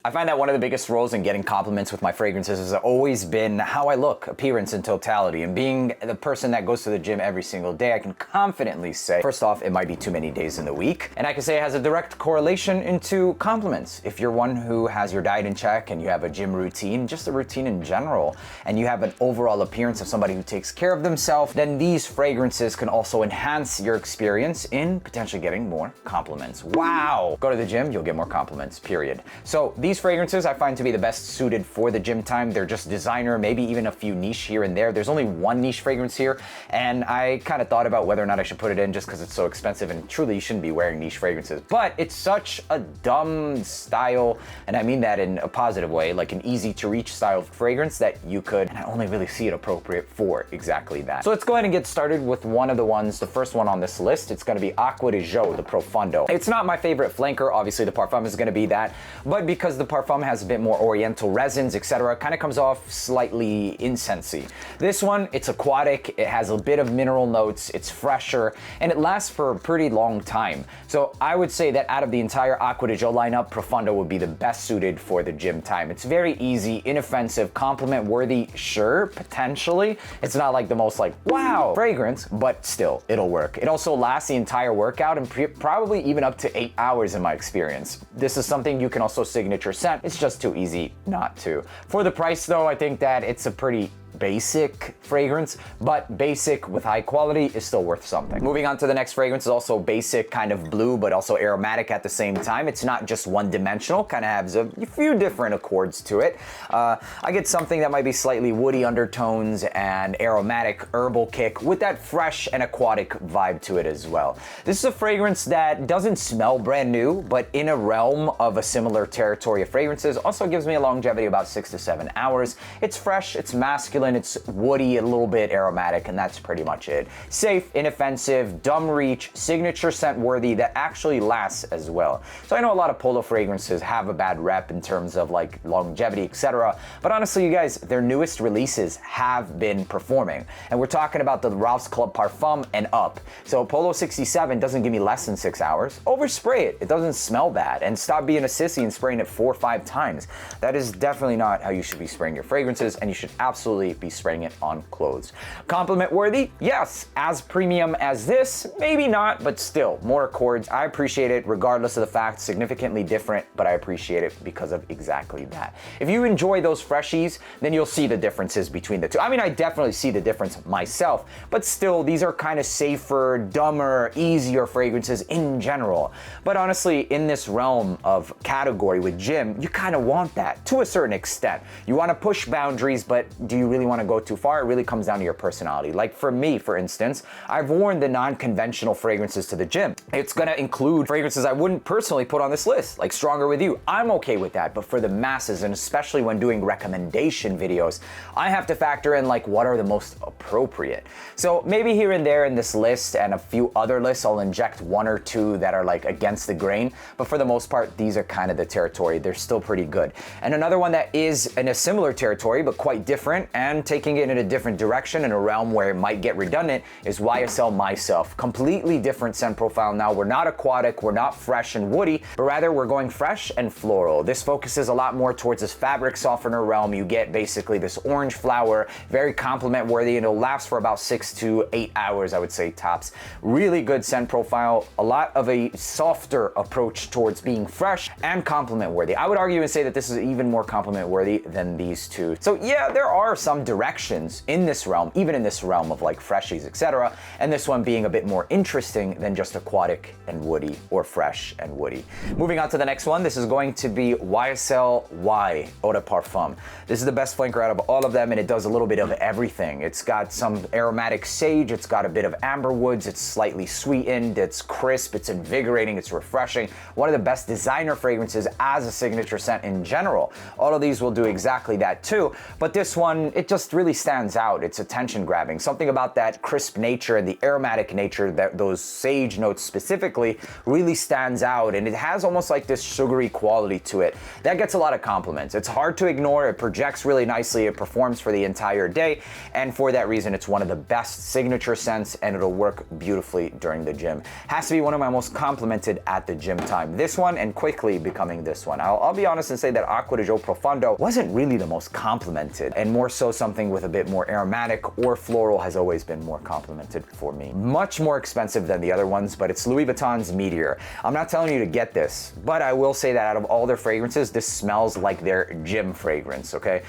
I find that one of the biggest roles in getting compliments with my fragrances has always been how I look, appearance in totality. And being the person that goes to the gym every single day, I can confidently say, first off, it might be too many days in the week. And I can say it has a direct correlation into compliments. If you're one who has your diet in check and you have a gym routine, just a routine in general, and you have an overall appearance of somebody who takes care of themselves, then these fragrances can also enhance your experience in potentially getting more compliments. Wow! Go to the gym, you'll get more compliments, period. So these fragrances I find to be the best suited for the gym time. They're just designer, maybe even a few niche here and there. There's only one niche fragrance here, and I kind of thought about whether or not I should put it in just because it's so expensive, and truly you shouldn't be wearing niche fragrances. But it's such a dumb style, and I mean that in a positive way, like an easy to reach style fragrance that you could, and I only really see it appropriate for exactly that. So let's go ahead and get started with one of the ones, the first one on this list. It's gonna be Aqua di Gio, the Profondo. It's not my favorite flanker, obviously the Parfum is gonna be that, but because the Parfum has a bit more oriental resins, etc., kind of comes off slightly incensey. This one, it's aquatic, it has a bit of mineral notes, it's fresher, and it lasts for a pretty long time. So I would say that out of the entire Aqua di Gio lineup, Profondo would be the best suited for the gym time. It's very easy, inoffensive, compliment worthy, sure, potentially. It's not like the most like, wow, fragrance, but still, it'll work. It also lasts the entire workout and probably even up to 8 hours in my experience. This is something you can also signature scent. It's just too easy not to. For the price though, I think that it's a pretty basic fragrance, but basic with high quality is still worth something. Moving on to the next fragrance is also basic, kind of blue, but also aromatic at the same time. It's not just one dimensional, kind of has a few different accords to it. I get something that might be slightly woody undertones and aromatic herbal kick with that fresh and aquatic vibe to it as well. This is a fragrance that doesn't smell brand new, but in a realm of a similar territory of fragrances, also gives me a longevity of about 6 to 7 hours. It's fresh, it's masculine, it's woody, a little bit aromatic, and that's pretty much it. Safe, inoffensive, dumb reach, signature scent worthy that actually lasts as well. So I know a lot of Polo fragrances have a bad rep in terms of like longevity, etc. But honestly, you guys, their newest releases have been performing. And we're talking about the Ralph's Club Parfum and up. So Polo 67 doesn't give me less than 6 hours. Overspray it. It doesn't smell bad. And stop being a sissy and spraying it 4 or 5 times. That is definitely not how you should be spraying your fragrances, and you should absolutely be spraying it on clothes. Compliment worthy? Yes. As premium as this? Maybe not, but still, more accords. I appreciate it regardless of the fact, significantly different, but I appreciate it because of exactly that. If you enjoy those freshies, then you'll see the differences between the two. I mean, I definitely see the difference myself, but still, these are kind of safer, dumber, easier fragrances in general. But honestly, in this realm of category with gym, you kind of want that to a certain extent. You want to push boundaries, but do you really want to go too far? It really comes down to your personality. Like for me, for instance, I've worn the non-conventional fragrances to the gym. It's gonna include fragrances I wouldn't personally put on this list, like Stronger With You. I'm okay with that, but for the masses, and especially when doing recommendation videos, I have to factor in like what are the most appropriate. So maybe here and there in this list and a few other lists, I'll inject 1 or 2 that are like against the grain, but for the most part, these are kind of the territory. They're still pretty good. And another one that is in a similar territory, but quite different, and taking it in a different direction in a realm where it might get redundant, is YSL Myslf. Completely different scent profile now. We're not aquatic, we're not fresh and woody, but rather we're going fresh and floral. This focuses a lot more towards this fabric softener realm. You get basically this orange flower, very compliment worthy, and it'll last for about 6 to 8 hours, I would say tops. Really good scent profile, a lot of a softer approach towards being fresh and compliment worthy. I would argue and say that this is even more compliment worthy than these two. So yeah, there are some directions in this realm, even in this realm of like freshies, etc. And this one being a bit more interesting than just aquatic and woody or fresh and woody. Moving on to the next one, this is going to be YSL Y Parfum. This is the best flanker out of all of them, and it does a little bit of everything. It's got some aromatic sage, it's got a bit of amber woods, it's slightly sweetened, it's crisp, it's invigorating, it's refreshing. One of the best designer fragrances as a signature scent in general. All of these will do exactly that too, but this one, it just really stands out. It's attention grabbing. Something about that crisp nature and the aromatic nature, that those sage notes specifically, really stands out, and it has almost like this sugary quality to it. That gets a lot of compliments. It's hard to ignore. It projects really nicely. It performs for the entire day, and for that reason, it's one of the best signature scents, and it'll work beautifully during the gym. Has to be one of my most complimented at the gym time. This one, and quickly becoming this one. I'll be honest and say that Aqua di Gio Profondo wasn't really the most complimented, and more so something with a bit more aromatic or floral has always been more complimented for me. Much more expensive than the other ones, but it's Louis Vuitton's Meteore. I'm not telling you to get this, but I will say that out of all their fragrances, this smells like their gym fragrance, okay?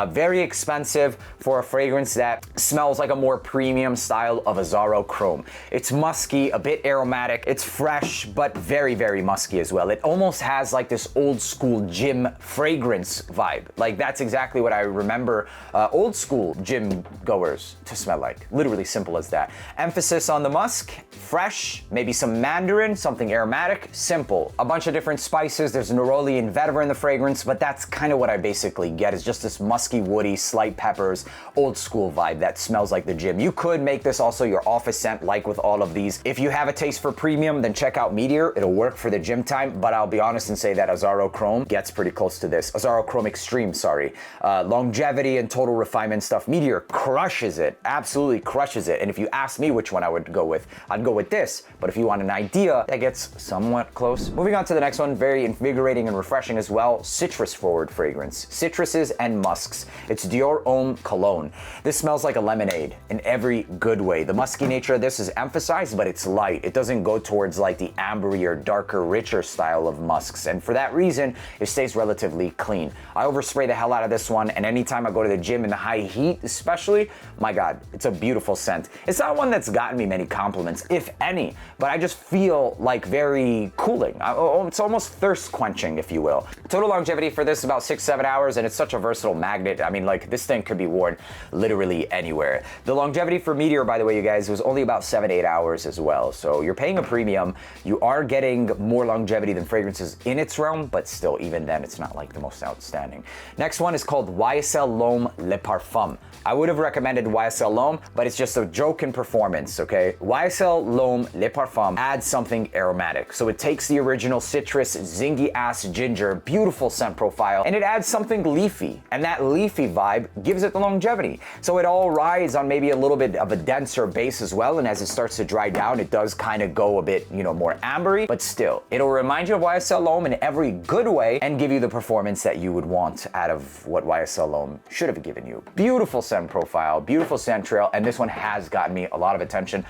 Very expensive for a fragrance that smells like a more premium style of Azzaro Chrome. It's musky, a bit aromatic, it's fresh, but very, very musky as well. It almost has like this old school gym fragrance vibe. Like that's exactly what I remember old school gym goers to smell like. Literally simple as that. Emphasis on the musk, fresh, maybe some mandarin, something aromatic, simple. A bunch of different spices. There's neroli and vetiver in the fragrance, but that's kind of what I basically get, is just this musky, woody, slight peppers, old school vibe that smells like the gym. You could make this also your office scent, like with all of these. If you have a taste for premium, then check out Meteor. It'll work for the gym time, but I'll be honest and say that Azzaro Chrome gets pretty close to this. Azzaro Chrome Extreme, sorry. Longevity and total refinement stuff. Meteor crushes it, absolutely crushes it. And if you ask me which one I would go with, I'd go with this. But if you want an idea, that gets somewhat close. Moving on to the next one, very invigorating and refreshing as well. Citrus forward fragrance. Citruses and musks. It's Dior Homme Cologne. This smells like a lemonade in every good way. The musky nature of this is emphasized, but it's light. It doesn't go towards like the amberier, darker, richer style of musks. And for that reason, it stays relatively clean. I overspray the hell out of this one, and anytime I go to the gym in the high heat especially, my God, it's a beautiful scent. It's not one that's gotten me many compliments, if any, but I just feel like very cooling. It's almost thirst quenching, if you will. Total longevity for this is about 6-7 hours, and it's such a versatile magnet. I mean, like, this thing could be worn literally anywhere. The longevity for Meteor, by the way, you guys, was only about 7-8 hours as well. So you're paying a premium. You are getting more longevity than fragrances in its realm, but still, even then, it's not like the most outstanding. Next one is called YSL L'Homme Le Parfum. I would have recommended YSL L'Homme, but it's just a joke in performance, okay? YSL L'Homme Le Parfum adds something aromatic. So it takes the original citrus, zingy ass ginger, beautiful scent profile, and it adds something leafy. And that leafy vibe gives it the longevity. So it all rides on maybe a little bit of a denser base as well, and as it starts to dry down, it does kind of go a bit, you know, more ambery, but still, it'll remind you of YSL L'Homme in every good way and give you the performance that you would want out of what YSL L'Homme should have given you. Beautiful scent profile, beautiful scent trail, and this one has gotten me a lot of attention.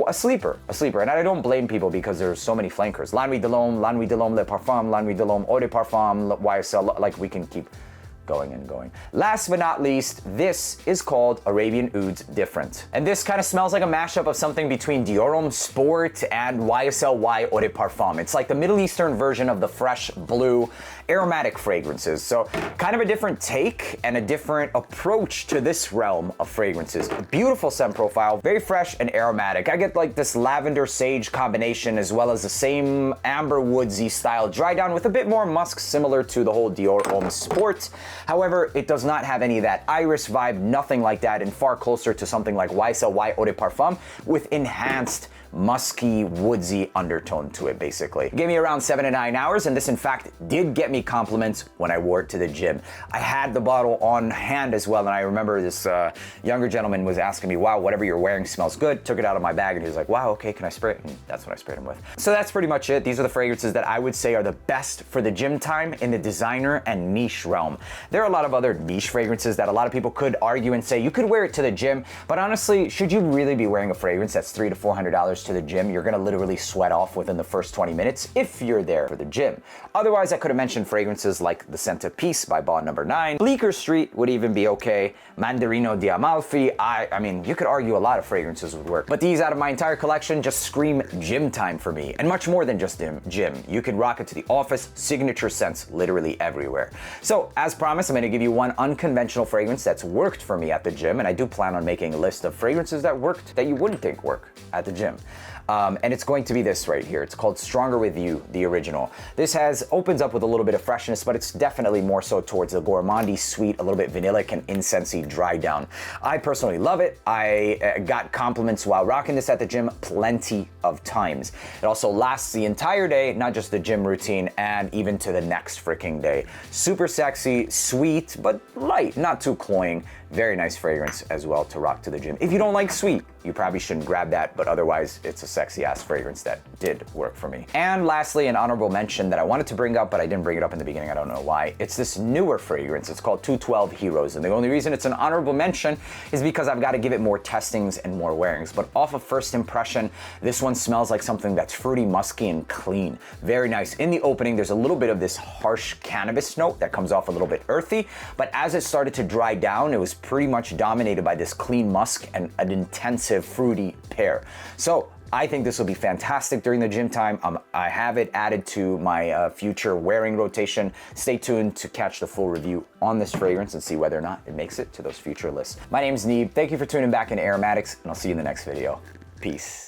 A sleeper, and I don't blame people because there's so many flankers. La Nuit de l'Homme Le Parfum, La Nuit de l'Homme Eau de Parfum, YSL, like we can keep going and going. Last but not least, this is called Arabian Oud's Different. And this kind of smells like a mashup of something between Dior Homme Sport and YSL Y Eau de Parfum. It's like the Middle Eastern version of the fresh blue aromatic fragrances. So kind of a different take and a different approach to this realm of fragrances. Beautiful scent profile, very fresh and aromatic. I get like this lavender sage combination as well as the same amber woodsy style dry down with a bit more musk similar to the whole Dior Homme Sport. However, it does not have any of that iris vibe, nothing like that, and far closer to something like YSL Y Eau de Parfum with enhanced musky, woodsy undertone to it, basically. It gave me around 7 to 9 hours, and this, in fact, did get me compliments when I wore it to the gym. I had the bottle on hand as well, and I remember this younger gentleman was asking me, wow, whatever you're wearing smells good. Took it out of my bag, and he was like, wow, okay, can I spray it? And that's what I sprayed him with. So that's pretty much it. These are the fragrances that I would say are the best for the gym time in the designer and niche realm. There are a lot of other niche fragrances that a lot of people could argue and say, you could wear it to the gym, but honestly, should you really be wearing a fragrance that's $300 to $400 to the gym? You're gonna literally sweat off within the first 20 minutes if you're there for the gym. Otherwise, I could have mentioned fragrances like the Scent of Peace by Bond No. 9. Bleecker Street would even be okay. Mandarino di Amalfi. I mean, you could argue a lot of fragrances would work. But these out of my entire collection just scream gym time for me. And much more than just gym. You can rock it to the office, signature scents literally everywhere. So, as promised, I'm gonna give you one unconventional fragrance that's worked for me at the gym, and I do plan on making a list of fragrances that worked that you wouldn't think work at the gym. And it's going to be this right here. It's called Stronger With You, the original. This opens up with a little bit of freshness, but it's definitely more so towards the gourmandy sweet, a little bit vanillic and incensey dry down. I personally love it. I got compliments while rocking this at the gym plenty of times. It also lasts the entire day, not just the gym routine, and even to the next freaking day. Super sexy, sweet, but light, not too cloying. Very nice fragrance as well to rock to the gym. If you don't like sweet, you probably shouldn't grab that, but otherwise it's a sexy ass fragrance that did work for me. And lastly, an honorable mention that I wanted to bring up, but I didn't bring it up in the beginning, I don't know why. It's this newer fragrance. It's called 212 Heroes, and the only reason it's an honorable mention is because I've got to give it more testings and more wearings. But off of first impression, this one smells like something that's fruity, musky, and clean. Very nice. In the opening, there's a little bit of this harsh cannabis note that comes off a little bit earthy, but as it started to dry down, it was pretty much dominated by this clean musk and an intensive fruity pear. So I think this will be fantastic during the gym time. I have it added to my future wearing rotation. Stay tuned to catch the full review on this fragrance and see whether or not it makes it to those future lists. My name's Neeb. Thank you for tuning back into Aromatics, and I'll see you in the next video. Peace.